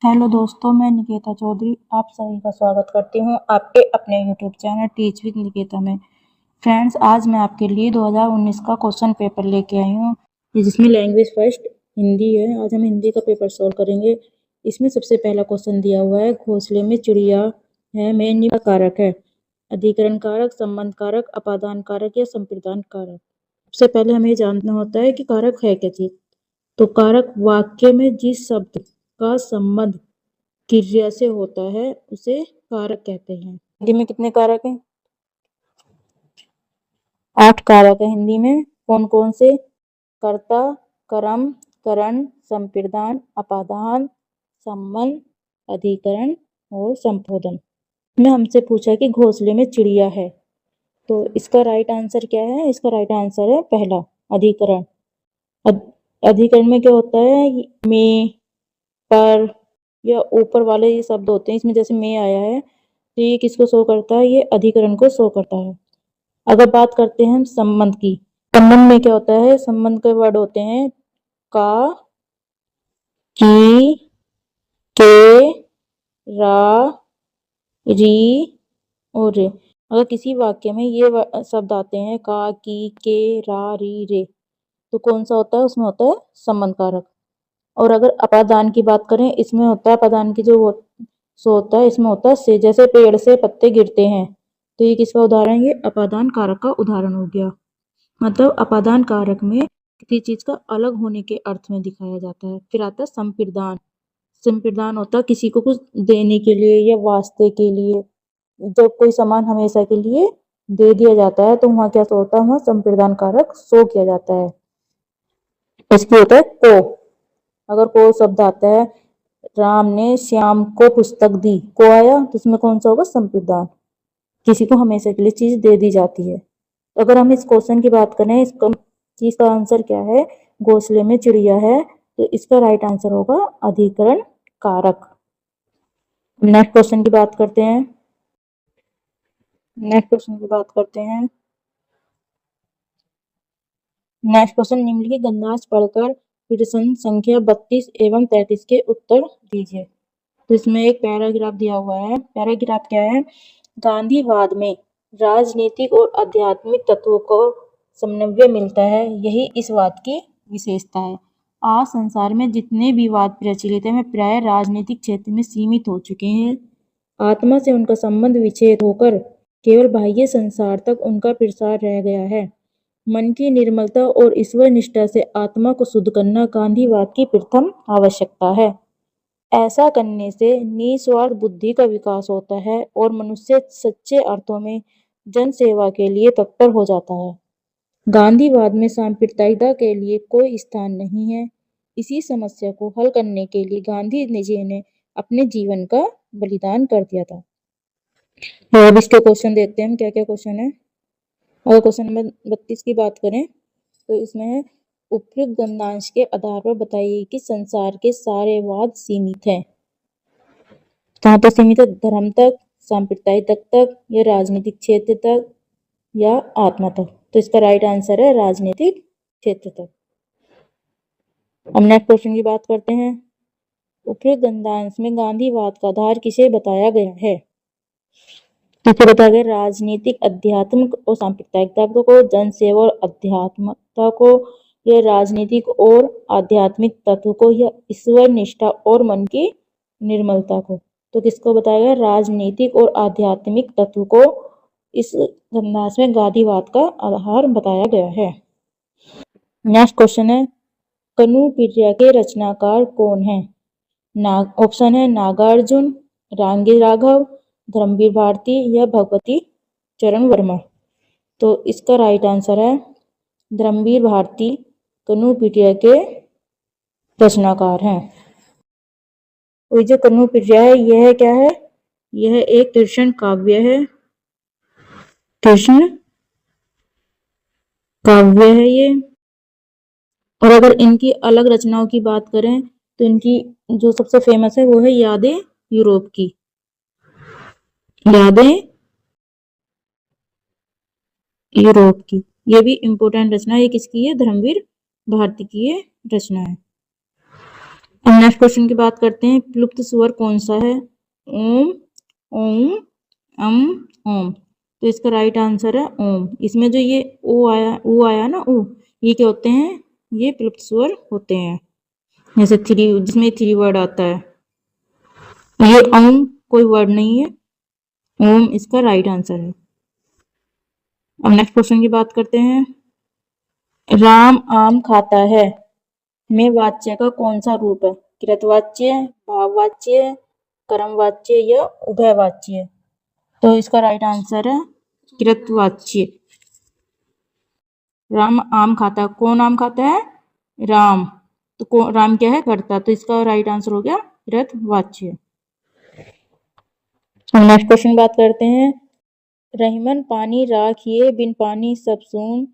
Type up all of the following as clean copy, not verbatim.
Hello दोस्तों, मैं निकेता चौधरी आप सभी का स्वागत करती हूँ आपके अपने YouTube channel teach with Niketa में। फ्रेंड्स, आज मैं आपके लिए 2019 का क्वेश्चन पेपर लेके आई हूँ, जिसमें लैंग्वेज फर्स्ट हिंदी है। आज हम हिंदी का पेपर सॉल्व करेंगे। इसमें सबसे पहला क्वेश्चन दिया हुआ है, घोंसले में चिड़िया है में कारक है। अधिकरण कारक, संबंध कारक, अपादान कारक या संप्रदान कारक। सबसे पहले हमें जानना होता है कि कारक है क्या चीज। तो कारक वाक्य में जिस शब्द का संबंध क्रिया से होता है उसे कारक कहते हैं। हिंदी में कितने कारक हैं? 8 कारक है हिंदी में। कौन कौन से? कर्ता, कर्म, करण, संप्रदान, अपादान, संबंध, अधिकरण और संबोधन। में हमसे पूछा कि घोंसले में चिड़िया है, तो इसका राइट आंसर क्या है? इसका राइट आंसर है पहला, अधिकरण। अधिकरण में क्या होता है? में, पर या ऊपर वाले ये शब्द होते हैं। इसमें जैसे में आया है तो ये किसको शो करता है? ये अधिकरण को शो करता है। अगर बात करते हैं हम संबंध की, संबंध में क्या होता है? संबंध के वर्ड होते हैं का, की, के, रा, री और रे। अगर किसी वाक्य में ये शब्द आते हैं का, की, के, रा, री, रे, तो कौन सा होता है? उसमें होता है संबंध कारक। और अगर अपादान की बात करें, इसमें होता है अपादान की जो सो होता है, इसमें होता है से। जैसे पेड़ से पत्ते गिरते हैं, तो ये किसका उदाहरण? ये अपादान कारक का उदाहरण हो गया। मतलब अपादान कारक में किसी चीज का अलग होने के अर्थ में दिखाया जाता है। फिर आता है संप्रदान। संप्रदान होता है किसी को कुछ देने के लिए या वास्ते के लिए। जब कोई सामान हमेशा के लिए दे दिया जाता है तो वहां क्या होता है? वहां संप्रदान कारक शो किया जाता है। इसके होता है को। अगर को शब्द आता है, राम ने श्याम को पुस्तक दी, को आया तो उसमें कौन सा होगा? संप्रदान। किसी को हमेशा के लिए चीज दे दी जाती है। तो अगर हम इस क्वेश्चन की बात करें, इसका चीज का आंसर क्या है? घोंसले में चिड़िया है, तो इसका राइट आंसर होगा अधिकरण कारक। नेक्स्ट क्वेश्चन की बात करते हैं। नेक्स्ट क्वेश्चन निम्नलिखित गणराज्य पढ़कर प्रश्न संख्या 32 एवं 33 के उत्तर दीजिए। तो इसमें एक पैराग्राफ दिया हुआ है। पैराग्राफ क्या है? गांधीवाद में राजनीतिक और आध्यात्मिक तत्वों को समन्वय मिलता है, यही इस वाद की विशेषता है। आज संसार में जितने भी वाद प्रचलित हैं वे प्राय राजनीतिक क्षेत्र में सीमित हो चुके हैं। आत्मा से उनका संबंध विच्छेद होकर केवल बाह्य संसार तक उनका प्रसार रह गया है। मन की निर्मलता और ईश्वर निष्ठा से आत्मा को शुद्ध करना गांधीवाद की प्रथम आवश्यकता है। ऐसा करने से निस्वार्थ बुद्धि का विकास होता है और मनुष्य सच्चे अर्थों में जन सेवा के लिए तत्पर हो जाता है। गांधीवाद में सांप्रदायिकता के लिए कोई स्थान नहीं है। इसी समस्या को हल करने के लिए गांधी जी ने अपने जीवन का बलिदान कर दिया था। और अब इसके क्वेश्चन देखते हैं हम क्या क्या क्वेश्चन है। अगर क्वेश्चन नंबर 32 की बात करें तो इसमें है, उपयुक्त गणनांश के आधार पर बताइए कि संसार के सारे वाद सीमित है। कहाँ तक सीमित है? धर्म तक, सांप्रदायिक तक या राजनीतिक क्षेत्र तक या आत्मा तक। तो इसका राइट आंसर है राजनीतिक क्षेत्र तक। अब नेक्स्ट क्वेश्चन की बात करते हैं। उपयुक्त गणनांश में गांधीवाद का आधार किसे बताया गया है? किसे बताया गया? राजनीतिक, अध्यात्मिक और सांप्रदायिकता को, जनसेवा और अध्यात्मकता को, या राजनीतिक और आध्यात्मिक तत्व को, या ईश्वर निष्ठा और मन की निर्मलता को। तो किसको बताया गया? राजनीतिक और आध्यात्मिक तत्व को इस गणनांश में गांधीवाद का आधार बताया गया है। नेक्स्ट क्वेश्चन है, कनुप्रिया के रचनाकार कौन है? ऑप्शन है नागार्जुन, रांगी राघव, धर्मवीर भारती या भगवती चरण वर्मा। तो इसका राइट आंसर है धर्मवीर भारती कनुप्रिया के रचनाकार हैं। और जो कनुप्रिया है यह क्या है? यह एक कृष्ण काव्य है। कृष्ण काव्य है ये। और अगर इनकी अलग रचनाओं की बात करें तो इनकी जो सबसे फेमस है वो है यादें यूरोप की। यादें यूरोप की, ये भी इम्पोर्टेंट रचना है। ये किसकी है? धर्मवीर भारती की ये रचना है। अब नेक्स्ट क्वेश्चन की बात करते हैं। प्लुप्त स्वर कौन सा है? ओम, ओम, अम, ओम। तो इसका राइट आंसर है ओम। इसमें जो ये ओ आया ना, ओ, ये क्या होते हैं? ये प्लुप्त स्वर होते हैं। जैसे थ्री, जिसमें थ्री वर्ड आता है, ये ओम कोई वर्ड नहीं है, ओम इसका राइट आंसर है। अब नेक्स्ट क्वेश्चन की बात करते हैं। राम आम खाता है में वाच्य का कौन सा रूप है? कृतवाच्य, भाववाच्य, कर्मवाच्य या उभयवाच्य? तो इसका राइट आंसर है कृतवाच्य। राम आम खाता है, कौन आम खाता है? राम। तो राम क्या है? कर्ता। तो इसका राइट आंसर हो गया कृतवाच्य। हम नेक्स्ट क्वेश्चन बात करते हैं। रहीमन पानी राखिए बिन पानी सब सून,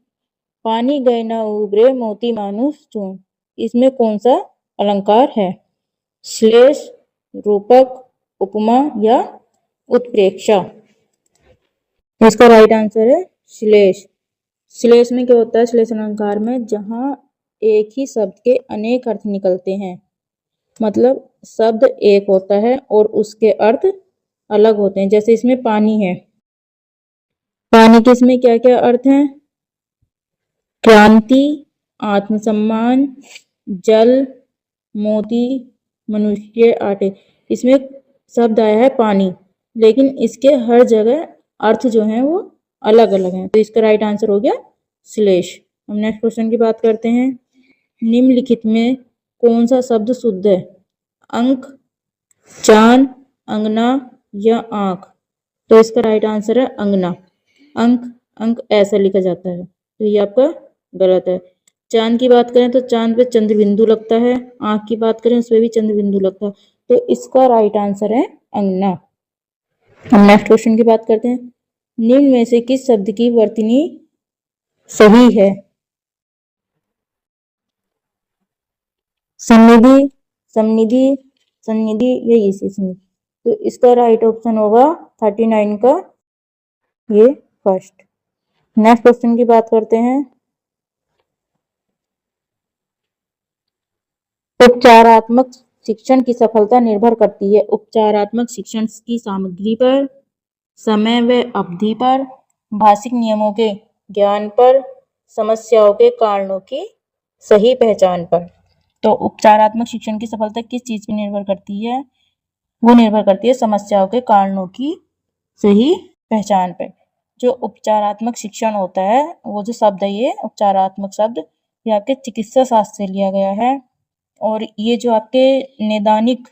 पानी गए न उबरे मोती मानुष चून। इसमें कौन सा अलंकार है? श्लेष, रूपक, उपमा या उत्प्रेक्षा? इसका राइट आंसर है श्लेष। श्लेष में क्या होता है? श्लेष अलंकार में जहां एक ही शब्द के अनेक अर्थ निकलते हैं, मतलब शब्द एक होता है और उसके अर्थ अलग होते हैं। जैसे इसमें पानी है, पानी के इसमें क्या क्या अर्थ हैं? क्रांति, आत्मसम्मान, जल, मोती, मनुष्य, आटे। इसमें शब्द आया है पानी, लेकिन इसके हर जगह अर्थ जो है वो अलग अलग हैं। तो इसका राइट आंसर हो गया श्लेष। हम नेक्स्ट क्वेश्चन की बात करते हैं। निम्नलिखित में कौन सा शब्द शुद्ध है? अंक, चांद, अंगना या आंख? तो इसका राइट आंसर है अंगना। अंक, अंक ऐसा लिखा जाता है, तो ये आपका गलत है। चांद की बात करें तो चांद पे चंद्र बिंदु लगता है, आंख की बात करें उसपे भी चंद्र बिंदु लगता है, तो इसका राइट आंसर है अंगना। हम नेक्स्ट क्वेश्चन की बात करते हैं। निम्न में से किस शब्द की वर्तनी सही है? सन्निधि, समनिधि, सन्निधि या इसी। तो इसका राइट ऑप्शन होगा 39 का ये फर्स्ट। नेक्स्ट क्वेश्चन की बात करते हैं। उपचारात्मक शिक्षण की सफलता निर्भर करती है उपचारात्मक शिक्षण की सामग्री पर, समय व अवधि पर, भाषिक नियमों के ज्ञान पर, समस्याओं के कारणों की सही पहचान पर। तो उपचारात्मक शिक्षण की सफलता किस चीज पर निर्भर करती है? वो निर्भर करती है समस्याओं के कारणों की सही पहचान पर। जो उपचारात्मक शिक्षण होता है, वो जो शब्द है ये उपचारात्मक शब्द, ये आपके चिकित्सा शास्त्र से लिया गया है। और ये जो आपके नैदानिक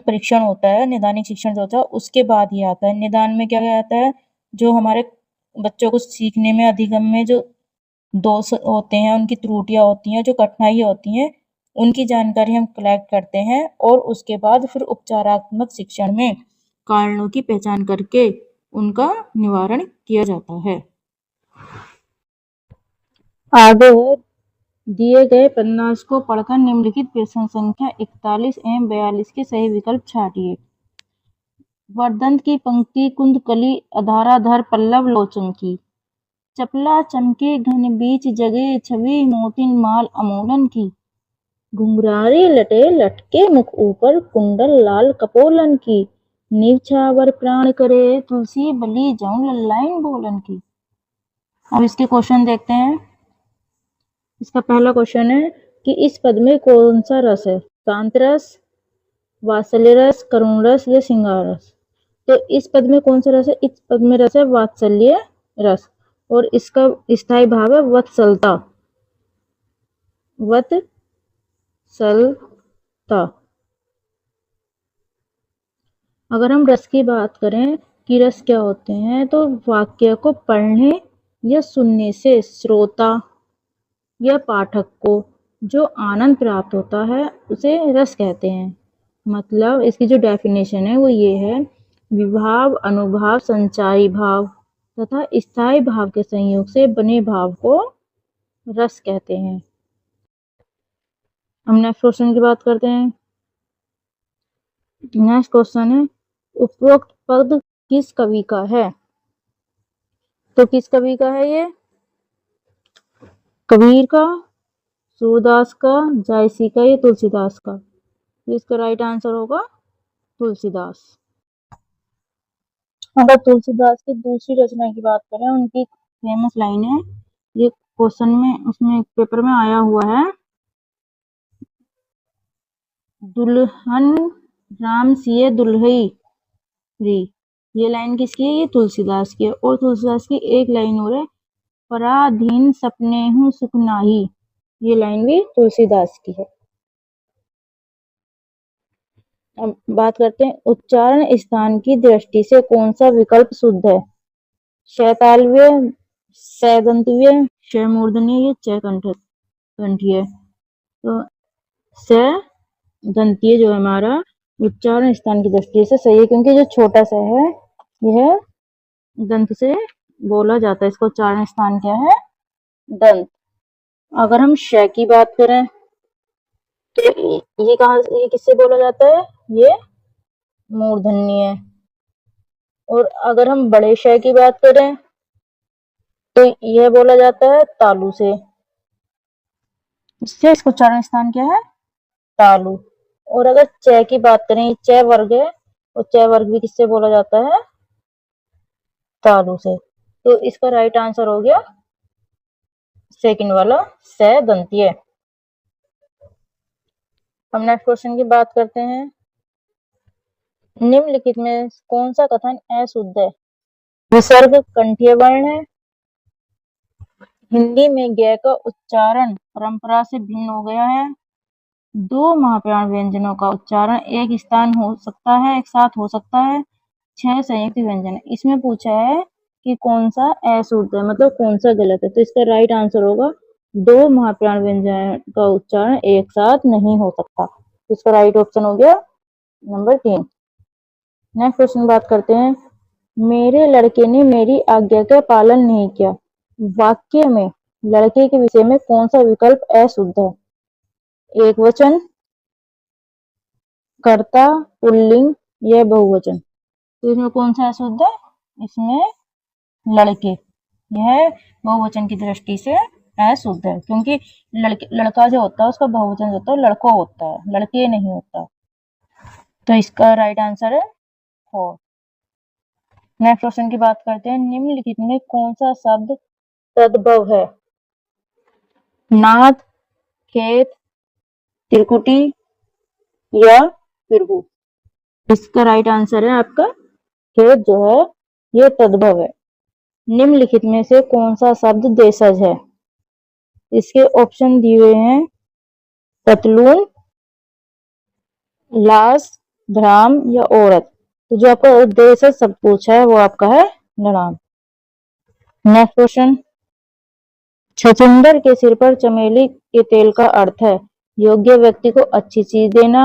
परीक्षण होता है, नैदानिक शिक्षण जो होता है उसके बाद ये आता है। निदान में क्या क्या आता है? जो हमारे बच्चों को सीखने में, अधिगम में जो दोष होते हैं, उनकी त्रुटियां होती हैं, जो कठिनाइयां होती हैं, उनकी जानकारी हम कलेक्ट करते हैं और उसके बाद फिर उपचारात्मक शिक्षण में कारणों की पहचान करके उनका निवारण किया जाता है। आगे दिए गए पन्नास को पढ़कर निम्नलिखित प्रश्न संख्या 41 एवं 42 के सही विकल्प छाटिए। वर्दंत की पंक्ति कुंदकली अधाराधर पल्लव लोचन की, चपला चमके घन बीच जगे छवि मोतिन माल अमोलन की, घुंघरारी लटे लटके मुख ऊपर कुंडल लाल कपोलन की, निछावर प्राण करे तुलसी बली जौन लल्लाइन बोलन की। अब इसके क्वेश्चन देखते हैं। इसका पहला क्वेश्चन है कि इस पद में कौन सा रस है? शांत रस, वात्सल्य रस, करुण रस या श्रृंगार रस? तो इस पद में कौन सा रस है? इस पद में रस है वात्सल्य रस और इसका स्थायी भाव है वत्सलता। वत्सलता। अगर हम रस की बात करें कि रस क्या होते हैं, तो वाक्य को पढ़ने या सुनने से श्रोता या पाठक को जो आनंद प्राप्त होता है उसे रस कहते हैं। मतलब इसकी जो डेफिनेशन है वो ये है, विभाव, अनुभाव, संचारी भाव तथा स्थायी भाव के संयोग से बने भाव को रस कहते हैं। हम नेक्स्ट क्वेश्चन की बात करते हैं। नेक्स्ट क्वेश्चन है, उपरोक्त पद किस कवि का है? तो किस कवि का है ये? कबीर का, सूरदास का, जायसी का या तुलसीदास का? तो इसका राइट आंसर होगा तुलसीदास। अगर तुलसीदास की दूसरी रचना की बात करें, उनकी फेमस लाइन है, ये क्वेश्चन में उसमें पेपर में आया हुआ है, दुल्हन राम सिए दुल्हई री। ये लाइन किसकी है? ये तुलसीदास की है। और तुलसीदास की एक लाइन और है, पराधीन सपनेहु सुख नाही। ये लाइन भी तुलसीदास की है। अब बात करते हैं उच्चारण स्थान की दृष्टि से कौन सा विकल्प शुद्ध है? शैतालव्य, सैदंतव्य, शैमूर्धन्य या चैकंठीय? तो सैदंतीय जो हमारा उच्चारण स्थान की दृष्टि से सही है, क्योंकि जो छोटा सा है यह दंत से बोला जाता है। इसका उच्चारण स्थान क्या है? दंत। अगर हम श की बात करें तो ये किससे बोला जाता है? ये मूर्धन्य है। और अगर हम बड़े श की बात करें तो यह बोला जाता है तालु से। इससे इसका उच्चारण स्थान क्या है? तालु। और अगर च की बात करें, च वर्ग है, और च वर्ग भी किससे बोला जाता है? तालु से। तो इसका राइट आंसर हो गया सेकंड वाला, सैदंतीय। हम नेक्स्ट क्वेश्चन की बात करते हैं, निम्नलिखित में कौन सा कथन अशुद्ध है? विसर्ग कंठीय वर्ण है, हिंदी में ग का उच्चारण परंपरा से भिन्न हो गया है, दो महाप्राण व्यंजनों का उच्चारण एक स्थान हो सकता है, एक साथ हो सकता है, 6 संयुक्त व्यंजन। इसमें पूछा है कि कौन सा अशुद्ध है, मतलब कौन सा गलत है। तो इसका राइट आंसर होगा दो महाप्राण व्यंजन का उच्चारण एक साथ नहीं हो सकता। तो इसका राइट ऑप्शन हो गया नंबर 3। नेक्स्ट क्वेश्चन बात करते हैं, मेरे लड़के ने मेरी आज्ञा का पालन नहीं किया। वाक्य में लड़के के विषय में कौन सा विकल्प अशुद्ध है? एक वचन, कर्ता, पुल्लिंग या बहुवचन? तो इसमें कौन सा अशुद्ध है? इसमें लड़के, यह बहुवचन की दृष्टि से अशुद्ध है, क्योंकि लड़का जो होता है उसका बहुवचन जो होता है लड़कों होता है, लड़के नहीं होता। तो इसका राइट आंसर है 4। नेक्स्ट क्वेश्चन की बात करते हैं, निम्नलिखित में कौन सा शब्द तद्भव है? नाद, खेत, त्रिकुटी या फिरगू? इसका राइट आंसर है आपका खेत जो है ये तद्भव है। निम्नलिखित में से कौन सा शब्द देशज है? इसके ऑप्शन दिए हुए हैं, पतलून, लाश, धराम या औरत। तो जो आपका देशज शब्द पूछा है वो आपका है धराम। नेक्स्ट क्वेश्चन, छछूंदर के सिर पर चमेली के तेल का अर्थ है योग्य व्यक्ति को अच्छी चीज देना,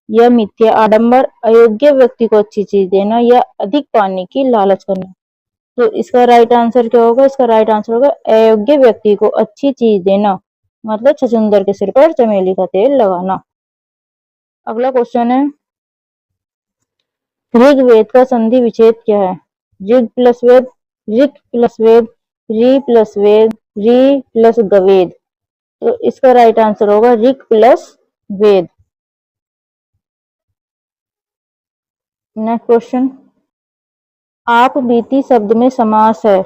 या मिथ्या आडंबर, अयोग्य व्यक्ति को अच्छी चीज देना, या अधिक पाने की लालच करना। तो इसका राइट आंसर क्या होगा? इसका राइट आंसर होगा अयोग्य व्यक्ति को अच्छी चीज देना, मतलब छछूंदर के सिर पर चमेली का तेल लगाना। अगला क्वेश्चन है, ऋग्वेद का संधि विच्छेद क्या है? ऋग प्लस वेद, ऋक प्लस वेद, री प्लस वेद, री प्लस गवेद। तो इसका राइट आंसर होगा ऋक प्लस वेद। नेक्स्ट क्वेश्चन, आप बीती शब्द में समास है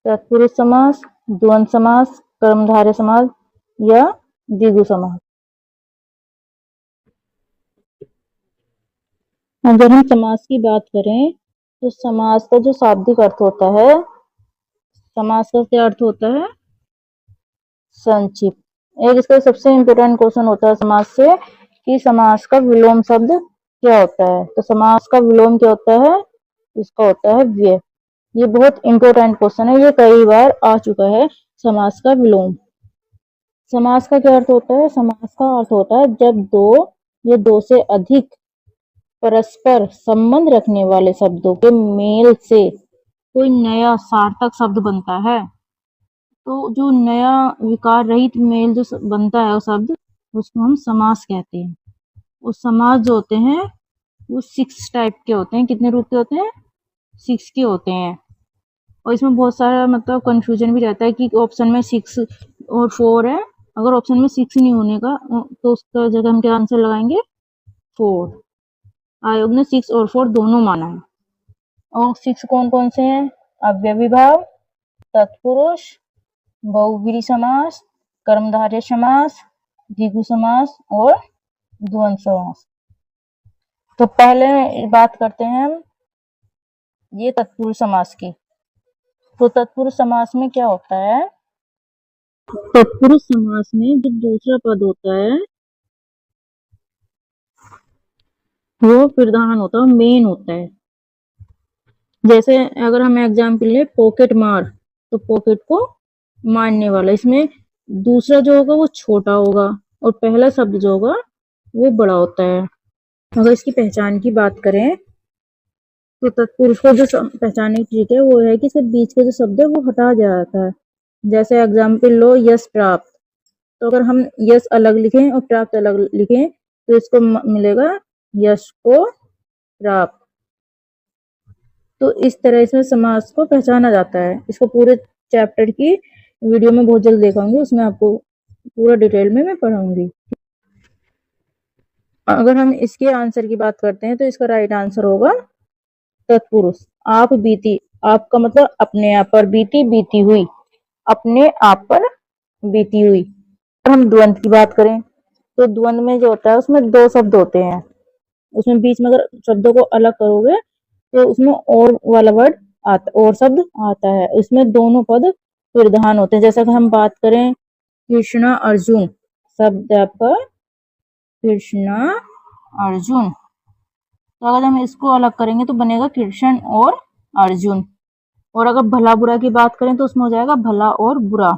तत्पुरुष समास, द्वंद्व समास, कर्मधारय समास या द्विगु समास? अगर हम समास की बात करें तो समास का जो शाब्दिक अर्थ होता है, समास का क्या अर्थ होता है? संक्षिप्त। एक इसका सबसे इंपोर्टेंट क्वेश्चन होता है समास से कि समास का विलोम शब्द क्या होता है। तो समास का विलोम क्या होता है? इसका होता है व्यय। ये बहुत इंपोर्टेंट क्वेश्चन है, ये कई बार आ चुका है। समास का विलोम, समास का क्या अर्थ होता है? समास का अर्थ होता है जब दो या दो से अधिक परस्पर संबंध रखने वाले शब्दों के मेल से कोई नया सार्थक शब्द बनता है। तो जो नया विकार रहित मेल जो बनता है वो शब्द, उसको हम समास कहते हैं। और समास जो होते हैं वो 6 टाइप के होते हैं। कितने रूप के होते हैं? 6 के होते हैं। और इसमें बहुत सारा मतलब कंफ्यूजन भी रहता है कि ऑप्शन में 6 और 4 है। अगर ऑप्शन में 6 नहीं होने का तो उसका जगह हम क्या आंसर लगाएंगे? 4। आयोग ने 6 और 4 दोनों माना है। और 6 कौन कौन से हैं? अव्ययी भाव, तत्पुरुष, बहुव्रीहि समास, कर्मधारय समास, द्विगु समास और द्वंद्व समास। तो पहले बात करते हैं हम ये तत्पुरुष समास की। तो तत्पुरुष समास में क्या होता है? तत्पुरुष समास में जो दूसरा पद होता है वो प्रधान होता है, मेन होता है। जैसे अगर हम एग्जाम्पल ले पॉकेट मार, तो पॉकेट को मारने वाला, इसमें दूसरा जो होगा वो छोटा होगा और पहला शब्द जो होगा वो बड़ा होता है। अगर इसकी पहचान की बात करें तो तत्पुरुष को जो पहचानने की ट्रिक है वो है कि सिर्फ बीच के जो शब्द है वो हटा जाता है। जैसे एग्जाम्पल लो यश प्राप्त, तो अगर हम यश अलग लिखें और प्राप्त अलग लिखें तो इसको मिलेगा यश को प्राप्त। तो इस तरह इसमें समास को पहचाना जाता है। इसको पूरे चैप्टर की वीडियो में बहुत जल्द दिखाऊंगी, उसमें आपको पूरा डिटेल में मैं पढ़ाऊंगी। अगर हम इसके आंसर की बात करते हैं तो इसका राइट आंसर होगा तत्पुरुष। आप बीती, आपका मतलब अपने आप पर, बीती बीती हुई, अपने आप पर बीती हुई। अगर हम द्वंद्व की बात करें तो द्वंद्व में जो होता है उसमें दो शब्द होते हैं, उसमें बीच में अगर शब्दों को अलग करोगे तो उसमें और वाला वर्ड आता, और शब्द आता है। इसमें दोनों पद प्रधान होते हैं। जैसा कि हम बात करें कृष्णा अर्जुन, शब्द आपका कृष्णा अर्जुन, तो अगर हम इसको अलग करेंगे तो बनेगा कृष्ण और अर्जुन। और अगर भला बुरा की बात करें तो उसमें हो जाएगा भला और बुरा।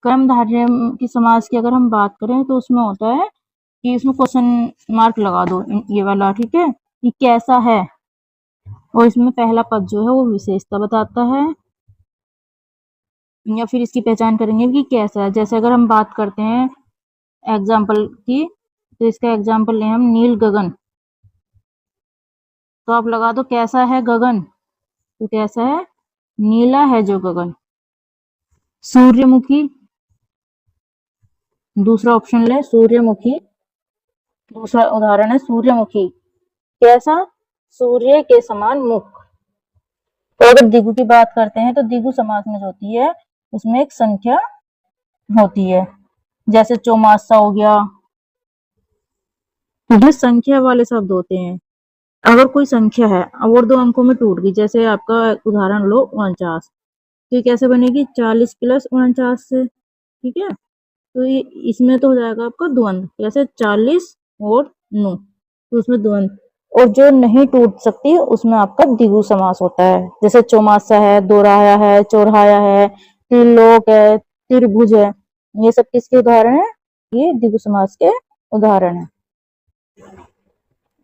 कर्मधारय की समास की अगर हम बात करें तो उसमें होता है कि इसमें क्वेश्चन मार्क लगा दो, ये वाला, ठीक है, कि कैसा है, और इसमें पहला पद जो है वो विशेषता बताता है, या फिर इसकी पहचान करेंगे कि कैसा है। जैसे अगर हम बात करते हैं एग्जाम्पल की, तो इसका एग्जाम्पल लें हम नील गगन, तो आप लगा दो कैसा है गगन, तो कैसा है? नीला है जो गगन। सूर्यमुखी, दूसरा ऑप्शन ले सूर्यमुखी, दूसरा उदाहरण है सूर्यमुखी, कैसा? सूर्य के समान मुख। तो अगर द्विगु की बात करते हैं तो द्विगु समास में जो होती है उसमें एक संख्या होती है, जैसे चौमासा हो गया, ये संख्या वाले शब्द होते हैं। अगर कोई संख्या है और दो अंकों में टूट गई, जैसे आपका उदाहरण लो 49, तो ये कैसे बनेगी? 40 प्लस 49 से, ठीक है। तो ये इसमें तो हो जाएगा आपका द्वंद्व, जैसे 40 और 9, तो उसमें द्वंद्व। और जो नहीं टूट सकती उसमें आपका द्विगु समास होता है, जैसे चौमासा है, दोराया है, चौराया है, त्रिलोक है, त्रिभुज है, ये सब किसके उदाहरण है? ये द्विगु समास के उदाहरण है।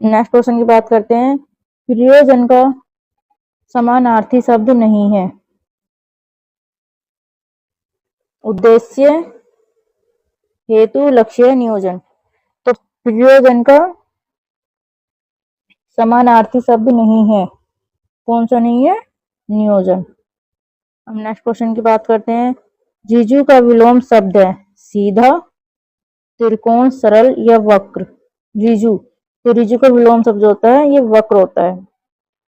नेक्स्ट क्वेश्चन की बात करते हैं। प्रयोजन का समानार्थी शब्द नहीं है। उद्देश्य, हेतु, लक्ष्य, नियोजन। तो प्रयोजन का समानार्थी शब्द नहीं है, कौन सा नहीं है? नियोजन। अब नेक्स्ट क्वेश्चन की बात करते हैं। जीजू का विलोम शब्द है सीधा, त्रिकोण, सरल या वक्र। जीजू, तो जीजू का विलोम शब्द होता है ये वक्र होता है।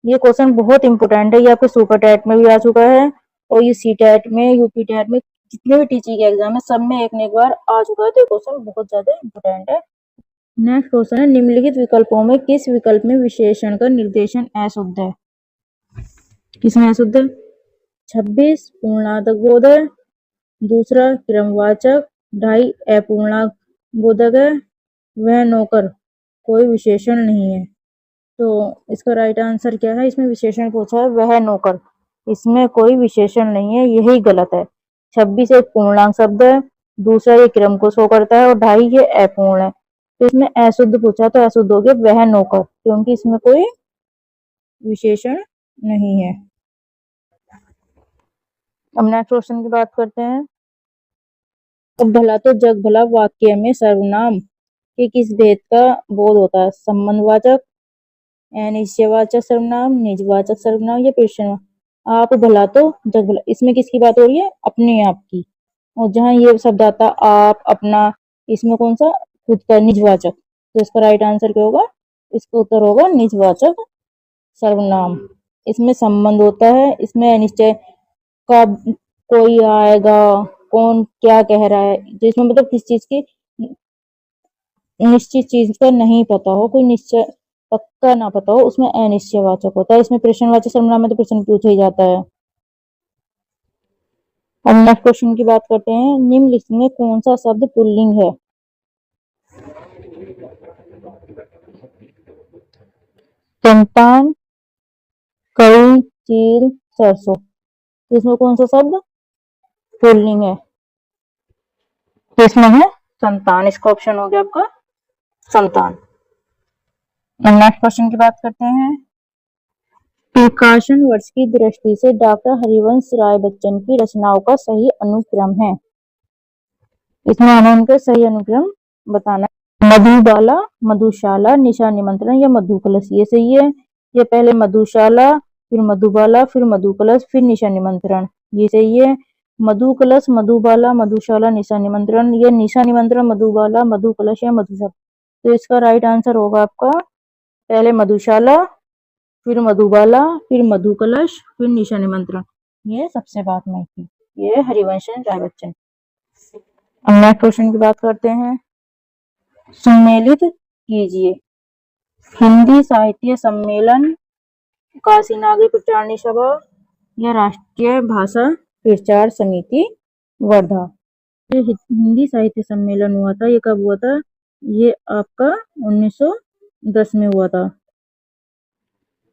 ये क्वेश्चन बहुत इंपोर्टेंट है, ये आपके सुपर टैट में भी आ चुका है, और ये सी टैट में, यूपी टैट में, जितने भी टीचिंग के एग्जाम है सब में एक न एक बार आ चुका है, तो ये क्वेश्चन बहुत ज्यादा इंपोर्टेंट है। नेक्स्ट क्वेश्चन है, निम्नलिखित विकल्पों में किस विकल्प में विशेषण का निर्देशन अशुद्ध है? किसमें अशुद्ध है? 26 पूर्णांक बोधक, दूसरा क्रमवाचक, 2.5 अपूर्णांक बोधक है, वह नौकर, कोई विशेषण नहीं है। तो इसका राइट आंसर क्या है? इसमें विशेषण पूछा है वह नौकर, इसमें कोई विशेषण नहीं है, यही गलत है। 26 एक पूर्णांक शब्द है, दूसरा ये क्रम को शो करता है, और 2.5 ये अपूर्ण है। तो इसमें अशुद्ध पूछा तो अशुद्ध हो गया वह नौकर, क्योंकि इसमें कोई विशेषण नहीं है। अब नेक्स्ट क्वेश्चन की बात करते हैं। अब भला तो जग भला वाक्य में सर्वनाम के किस भेद का बोध होता है? संबंधवाचक, निश्चयवाचक सर्वनाम, निजवाचक सर्वनाम या प्रश्न। आप भला तो जग भला, इसमें किसकी बात हो रही है? अपने आप की। और जहाँ ये शब्द आता आप, अपना, इसमें कौन सा खुद का निजवाचक, तो इसका राइट आंसर क्या होगा? इसका उत्तर होगा निजवाचक सर्वनाम। इसमें संबंध होता है, इसमें अनिश्चय कब कोई आएगा, कौन क्या कह रहा है, जिसमें मतलब किस चीज की निश्चित चीज का नहीं पता हो, कोई निश्चय पक्का ना पता हो, उसमें अनिश्चयवाचक होता है। इसमें प्रश्नवाचक सर्वनाम में तो प्रश्न पूछा ही जाता है। अब नेक्स्ट क्वेश्चन की बात करते हैं। निम्नलिखित में कौन सा शब्द पुल्लिंग है? संतान, कई, चील, सरसों। इसमें कौन सा शब्द पुल्लिंग है? तो इसमें है संतान। इसका ऑप्शन हो गया आपका संतान। नेक्स्ट क्वेश्चन की बात करते हैं। प्रकाशन वर्ष की दृष्टि से डॉक्टर हरिवंश राय बच्चन की रचनाओं का सही अनुक्रम है। इसमें हमें उनका सही अनुक्रम बताना है। मधुबाला, मधुशाला, निशा निमंत्रण या मधुकलश, ये सही है। ये पहले मधुशाला, फिर मधुबाला, फिर मधुकलश, फिर निशा निमंत्रण, ये सही है। मधुकलश, मधुबाला, मधुशाला, निशा निमंत्रण, या निशा निमंत्रण, मधुबाला, मधुकलश या मधुशाला। तो इसका राइट आंसर होगा आपका पहले मधुशाला, फिर मधुबाला, फिर मधुकलश, फिर निशा निमंत्रण। ये सबसे बात मैं की, ये हरिवंश राय बच्चन। अब नेक्स्ट क्वेश्चन की बात करते हैं। सम्मिलित कीजिए। हिंदी साहित्य सम्मेलन, काशी नागरी प्रचारणी सभा या राष्ट्रीय भाषा प्रचार समिति वर्धा। ये हिंदी साहित्य सम्मेलन हुआ था, ये कब हुआ था? ये आपका 1910 में हुआ था।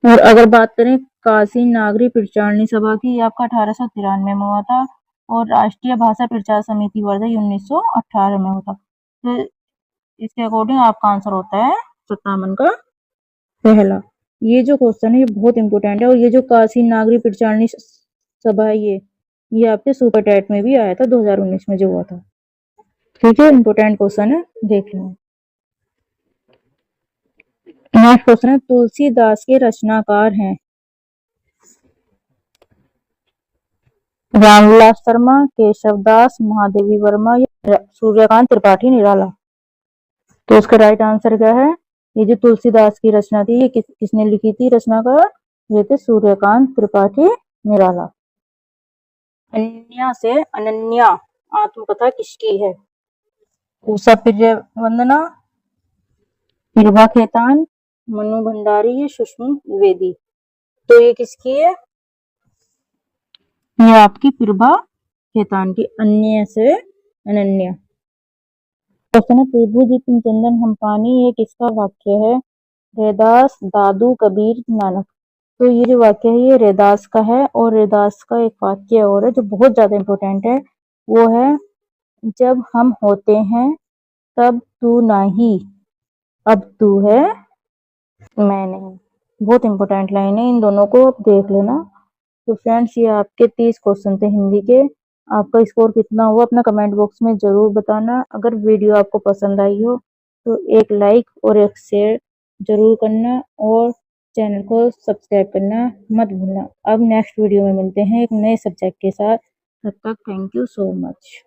और अगर बात करें काशी नागरी प्रचारणी सभा की, ये आपका 1893 में हुआ था। और राष्ट्रीय भाषा प्रचार समिति वर्धा 1918 में होता। तो इसके अकॉर्डिंग आपका आंसर होता है 57 का पहला। ये जो क्वेश्चन है ये बहुत इंपॉर्टेंट है। और ये जो काशी नागरी प्रचारणी सभा है, ये आपके सुपर टेट में भी आया था 2019 में जो हुआ था। ठीक है, इंपॉर्टेंट क्वेश्चन है, देख लो। नेक्स्ट क्वेश्चन है। तुलसीदास के रचनाकार हैं रामविलास शर्मा, केशवदास, महादेवी वर्मा या सूर्यकांत त्रिपाठी निराला। तो इसका राइट आंसर क्या है? ये जो तुलसीदास की रचना थी, ये किसने लिखी थी रचनाकार? ये थे सूर्यकांत त्रिपाठी निराला। अन्या से अनन्या आत्मकथा किसकी है? उषा प्रिय वंदना, प्रभा खेतान, मनु भंडारी या सुषमा द्विवेदी। तो ये किसकी है? ये आपकी प्रभा खेतान की। अन्य से अनन्या। क्वेश्चन है। प्रभु जी तुम चंदन हम पानी, ये किसका वाक्य है? रैदास, दादू, कबीर, नानक। तो ये जो वाक्य है ये रैदास का है। और रैदास का एक वाक्य और है जो बहुत ज्यादा इंपॉर्टेंट है, वो है जब हम होते हैं तब तू नहीं, अब तू है मैं नहीं। बहुत इंपॉर्टेंट लाइन है, इन दोनों को आप देख लेना। तो फ्रेंड्स, ये आपके 30 क्वेश्चन थे हिंदी के। आपका स्कोर कितना हुआ अपना कमेंट बॉक्स में जरूर बताना। अगर वीडियो आपको पसंद आई हो तो एक लाइक और एक शेयर जरूर करना, और चैनल को सब्सक्राइब करना मत भूलना। अब नेक्स्ट वीडियो में मिलते हैं एक नए सब्जेक्ट के साथ। तब तक थैंक यू सो मच।